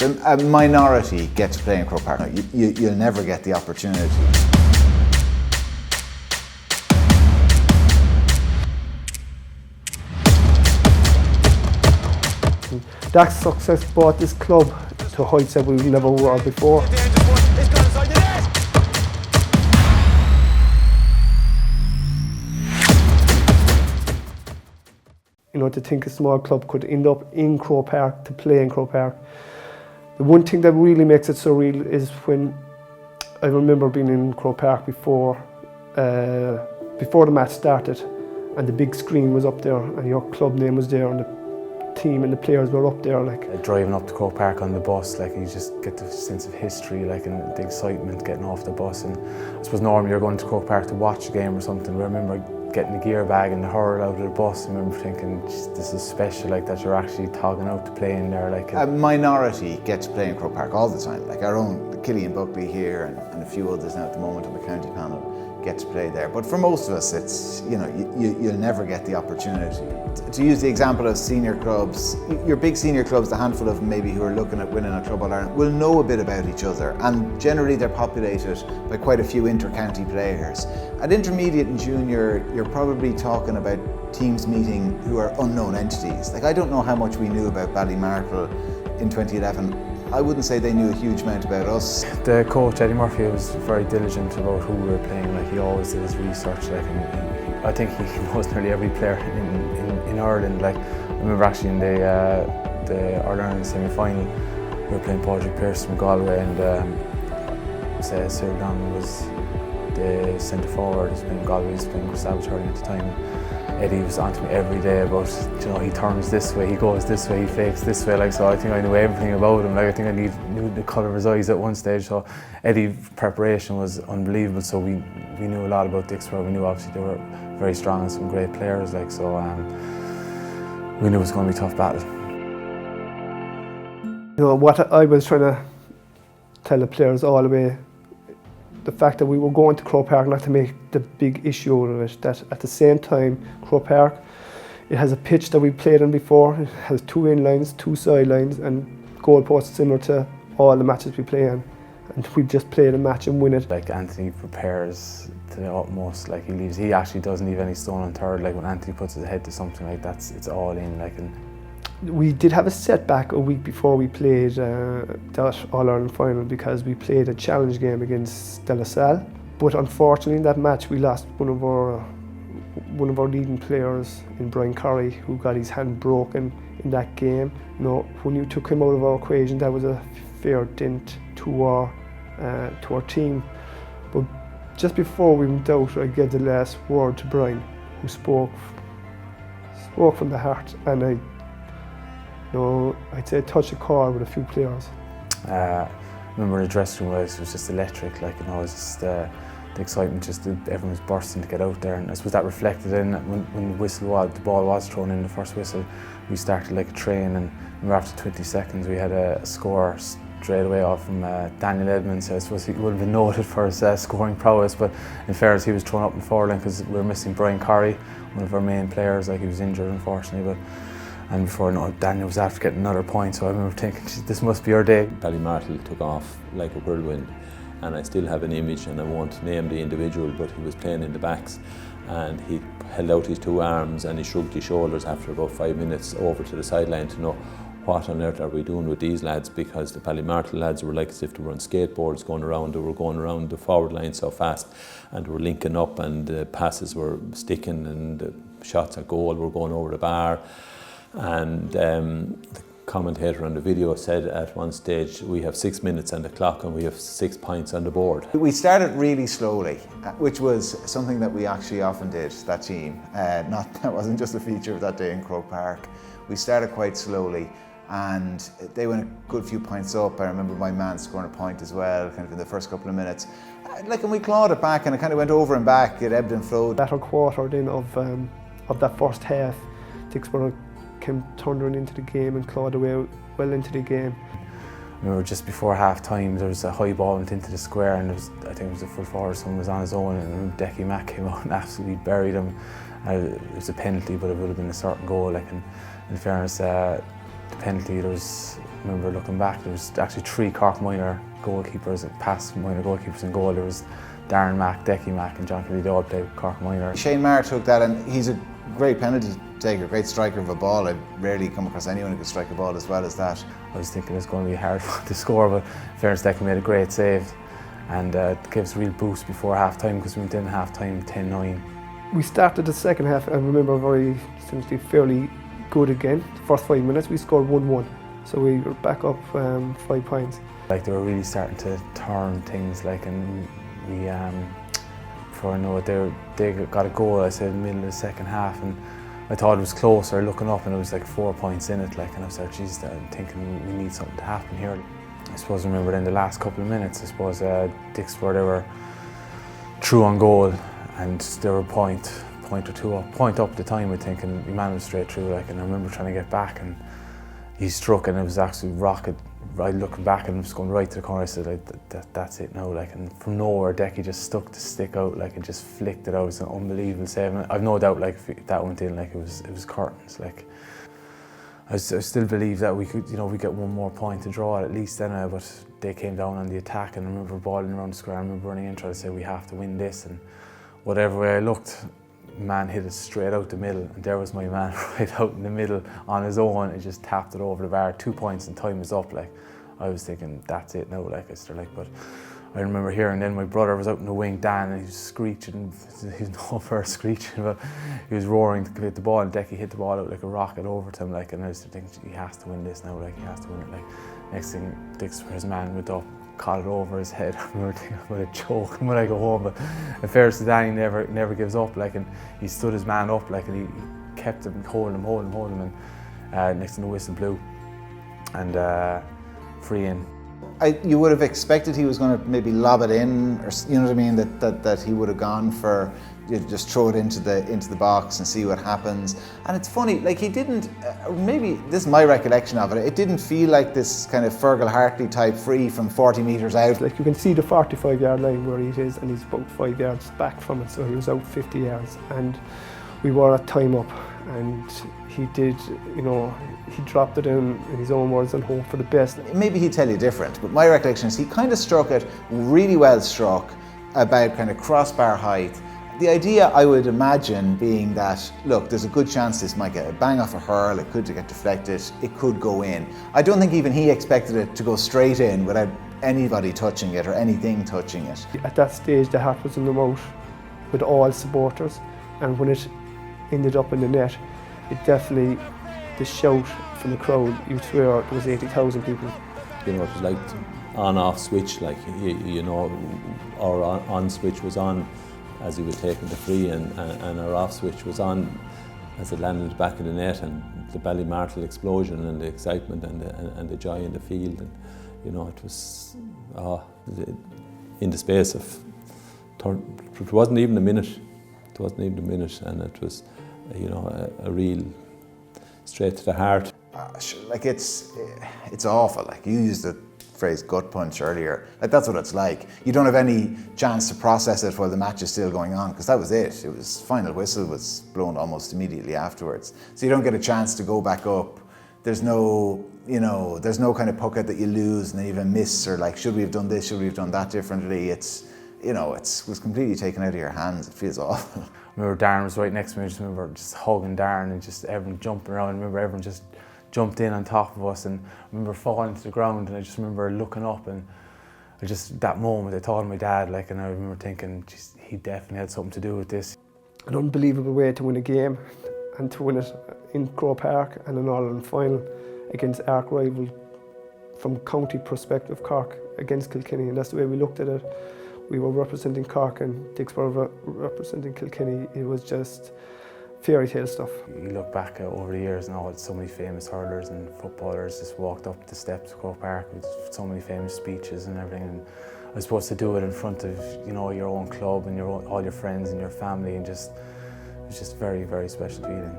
A minority get to play in Croke Park. You'll never get the opportunity. That success brought this club to heights that we never were before. You know, to think a small club could end up in Croke Park, to play in Croke Park. The one thing that really makes it so real is when I remember being in Croke Park before the match started, and the big screen was up there and your club name was there and the team and the players were up there. Driving up to Croke Park on the bus, you just get the sense of history, and the excitement getting off the bus. And I suppose normally you're going to Croke Park to watch a game or something, but I remember getting the gear bag and the hurl out of the bus. I remember thinking, this is special, that you're actually togging out to play in there. A minority get to play in Croke Park all the time, our own Killian Buckley here and a few others now at the moment on the county panel get to play there. But for most of us, it's, you'll never get the opportunity. To use the example of senior clubs, your big senior clubs, the handful of them maybe who are looking at winning a Club All-Ireland, will know a bit about each other, and generally they're populated by quite a few inter-county players. At intermediate and junior, you're probably talking about teams meeting who are unknown entities. I don't know how much we knew about Ballymartle in 2011. I wouldn't say they knew a huge amount about us. The coach, Eddie Murphy, was very diligent about who we were playing. He always did his research. And I think he knows nearly every player in Ireland. I remember actually in the All-Ireland semi-final, we were playing Padraig Pearce from Galway, and Sir Don was the centre forward. He was playing Galway, he was playing Savage Hurling at the time. Eddie was on to me every day about, he turns this way, he goes this way, he fakes this way. So I think I knew everything about him. I think I knew the colour of his eyes at one stage. So Eddie's preparation was unbelievable. So we knew a lot about Dicksboro. We knew obviously they were very strong and some great players. So we knew it was going to be a tough battle. What I was trying to tell the players all the way, the fact that we were going to Croke Park, not to make the big issue out of it, that at the same time, Croke Park, it has a pitch that we played on before. It has 2 in-lines, 2 sidelines, and goalposts similar to all the matches we play on. And we just play the match and win it. Anthony prepares to the utmost. He actually doesn't leave any stone unturned. When Anthony puts his head to something like that, it's all in. We did have a setback a week before we played that All-Ireland final, because we played a challenge game against De La Salle. But unfortunately in that match we lost one of our leading players in Brian Curry, who got his hand broken in that game. When you took him out of our equation, that was a fair dent to our team. But just before we went out, I gave the last word to Brian, who spoke from the heart, and I'd say touch a chord with a few players. I remember the dressing room was just electric. It was just the excitement, everyone was bursting to get out there, and I suppose that reflected in when the ball was thrown in, the first whistle. We started like a train, and after 20 seconds we had a score straight away off from Daniel Edmonds. So I suppose he would have been noted for his scoring prowess, but in fairness he was thrown up in Hurling because we were missing Brian Curry, one of our main players. He was injured unfortunately, and before I know it, Daniel was after getting another point, so I remember thinking, this must be our day. Ballymartle took off like a whirlwind, and I still have an image, and I won't name the individual, but he was playing in the backs, and he held out his 2 arms and he shrugged his shoulders after about 5 minutes over to the sideline to know what on earth are we doing with these lads, because the Ballymartle lads were like as if they were on skateboards going around. They were going around the forward line so fast, and they were linking up, and the passes were sticking, and the shots at goal were going over the bar. And the commentator on the video said at one stage, we have 6 minutes on the clock and we have 6 points on the board. We started really slowly, which was something that we actually often did, that team. That wasn't just a feature of that day in Croke Park. We started quite slowly, and they went a good few points up. I remember my man scoring a point as well, in the first couple of minutes. And we clawed it back, and it kind of went over and back, it ebbed and flowed. Latter quarter then of that first half, Dicksboro came thundering into the game and clawed away well into the game. We were just before half time, there was a high ball went into the square, and I think it was a full forward, someone was on his own, and Decky Mack came out and absolutely buried him. It was a penalty, but it would have been a certain goal. In fairness, the penalty, I remember looking back, there was actually 3 Cork minor goalkeepers, past minor goalkeepers in goal. There was Darren Mack, Decky Mack and John Kelly, they all played Cork minor. Shane Maher took that, and he's a great penalty taker, great striker of a ball. I've rarely come across anyone who could strike a ball as well as that. I was thinking it was going to be hard to score, but in fairness, Decky made a great save, and it gave us a real boost before half-time, because we went in half-time 10-9. We started the second half, I remember, essentially fairly good again. The first 5 minutes we scored 1-1, so we were back up 5 points. Like, they were really starting to turn things, like, and we, before I know it, they got a goal, I said, in the middle of the second half, and I thought it was closer, looking up, and it was like 4 points in it, like, and I was like, geez, I'm thinking we need something to happen here. I suppose I remember in the last couple of minutes, I suppose Dicksboro, they were through on goal, and they were a point or two up, point up at the time, I think, and he managed straight through, like, and I remember trying to get back, and he struck, and it was actually rocket. Right, looking back and just going right to the corner, I said, like, that's it now, like, and from nowhere, Decky just stuck the stick out, like, and just flicked it out. It was an unbelievable save, and I've no doubt, like, if that went in, like, it was curtains, like. I still believe that we could, you know, we get one more point to draw at least then, but they came down on the attack, and I remember balling around the square, I remember running in trying to say we have to win this, and whatever way I looked, man hit it straight out the middle, and there was my man right out in the middle on his own, and just tapped it over the bar. 2 points and time was up, like. I was thinking, that's it now, like, I started, like, but I remember hearing then my brother was out in the wing, Dan, and he was screeching, he was no first screeching, but he was roaring to hit the ball, and Decky hit the ball out like a rocket over to him, like, and I was thinking, he has to win this now, like, he has to win it, like. Next thing, his man went up, caught it over his head. I remember thinking, I'm going to choke when I go home, but in fairness to Dan, he never gives up, like, and he stood his man up, like, and he kept him, holding him, and next thing the whistle blew, and free in. You would have expected he was going to maybe lob it in, or you know what I mean, that he would have gone for, you know, just throw it into the box and see what happens. And it's funny, like, he didn't, maybe this is my recollection of it, it didn't feel like this kind of Fergal Hartley type free from 40 metres out. Like, you can see the 45-yard line where he is, and he's about 5 yards back from it, so he was out 50 yards, and we were at time up, and he did, you know, he dropped it in his own words and hoped for the best. Maybe he'd tell you different, but my recollection is he kind of struck it really well struck, about kind of crossbar height. The idea, I would imagine, being that, look, there's a good chance this might get a bang off a hurl, it could get deflected, it could go in. I don't think even he expected it to go straight in without anybody touching it or anything touching it. At that stage, the heart was in the mouth with all supporters, and when it ended up in the net, it definitely, the shout from the crowd, you'd swear there was 80,000 people. You know, it was like on-off switch, like, you know, our on switch was on as he was taking the free, and our off switch was on as it landed back in the net, and the Ballymartle explosion and the excitement and the joy in the field, and you know, it was in the space of, it wasn't even a minute, and it was, you know, a real straight to the heart. Like, it's awful. Like, you used the phrase gut punch earlier. Like, that's what it's like. You don't have any chance to process it while the match is still going on, because that was it. It was, final whistle was blown almost immediately afterwards. So you don't get a chance to go back up. There's no, you know, there's no kind of pucket that you lose and then you have a miss, or like, should we have done this, should we have done that differently? It's, you know, it was completely taken out of your hands. It feels awful. I remember Darren was right next to me. I just remember just hugging Darren and just everyone jumping around. I remember everyone just jumped in on top of us, and I remember falling to the ground, and I just remember looking up, and I just, that moment, I thought of my dad, like, and I remember thinking, geez, he definitely had something to do with this. An unbelievable way to win a game, and to win it in Croke Park and an All-Ireland final against arch rival from county perspective, Cork against Kilkenny, and that's the way we looked at it. We were representing Cork and Dicksboro representing Kilkenny. It was just fairy tale stuff. You look back over the years and all, so many famous hurlers and footballers just walked up the steps of Croke Park with so many famous speeches and everything. And I was supposed to do it in front of, you know, your own club and all your friends and your family, and just, it was just very, very special feeling.